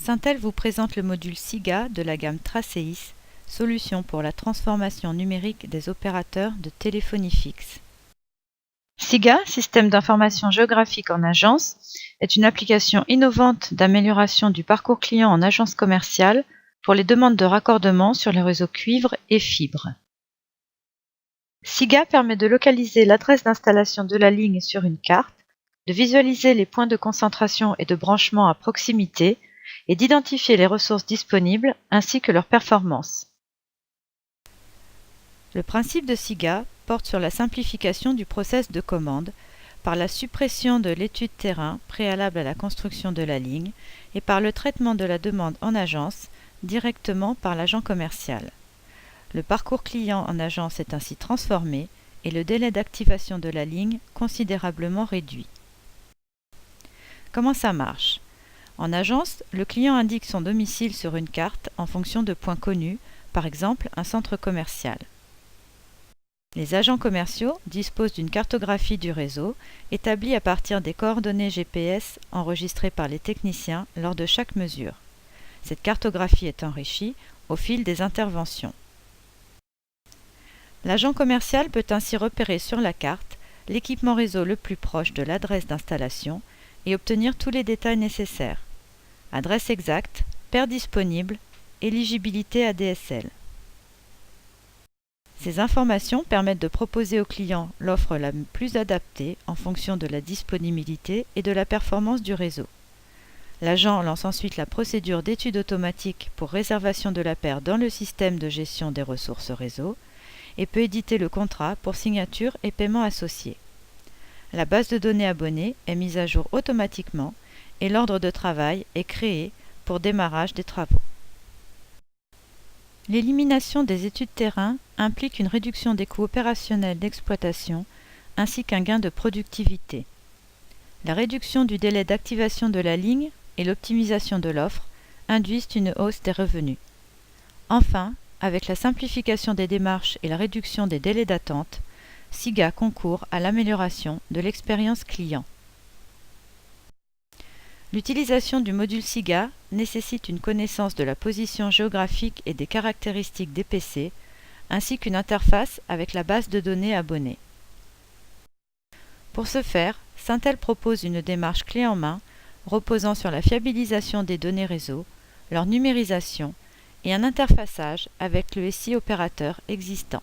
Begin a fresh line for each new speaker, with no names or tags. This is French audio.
Syntel vous présente le module SIGA de la gamme Traceis, solution pour la transformation numérique des opérateurs de téléphonie fixe. SIGA, système d'information géographique en agence, est une application innovante d'amélioration du parcours client en agence commerciale pour les demandes de raccordement sur les réseaux cuivre et fibre. SIGA permet de localiser l'adresse d'installation de la ligne sur une carte, de visualiser les points de concentration et de branchement à proximité et d'identifier les ressources disponibles ainsi que leurs performances. Le principe de SIGA porte sur la simplification du process de commande par la suppression de l'étude terrain préalable à la construction de la ligne et par le traitement de la demande en agence directement par l'agent commercial. Le parcours client en agence est ainsi transformé et le délai d'activation de la ligne considérablement réduit. Comment ça marche ? En agence, le client indique son domicile sur une carte en fonction de points connus, par exemple un centre commercial. Les agents commerciaux disposent d'une cartographie du réseau établie à partir des coordonnées GPS enregistrées par les techniciens lors de chaque mesure. Cette cartographie est enrichie au fil des interventions. L'agent commercial peut ainsi repérer sur la carte l'équipement réseau le plus proche de l'adresse d'installation et obtenir tous les détails nécessaires. Adresse exacte, paire disponible, éligibilité ADSL. Ces informations permettent de proposer au client l'offre la plus adaptée en fonction de la disponibilité et de la performance du réseau. L'agent lance ensuite la procédure d'étude automatique pour réservation de la paire dans le système de gestion des ressources réseau et peut éditer le contrat pour signature et paiement associés. La base de données abonnée est mise à jour automatiquement et l'ordre de travail est créé pour démarrage des travaux. L'élimination des études terrain implique une réduction des coûts opérationnels d'exploitation ainsi qu'un gain de productivité. La réduction du délai d'activation de la ligne et l'optimisation de l'offre induisent une hausse des revenus. Enfin, avec la simplification des démarches et la réduction des délais d'attente, SIGA concourt à l'amélioration de l'expérience client. L'utilisation du module SIGA nécessite une connaissance de la position géographique et des caractéristiques des PC, ainsi qu'une interface avec la base de données abonnée. Pour ce faire, Syntel propose une démarche clé en main reposant sur la fiabilisation des données réseau, leur numérisation et un interfaçage avec le SI opérateur existant.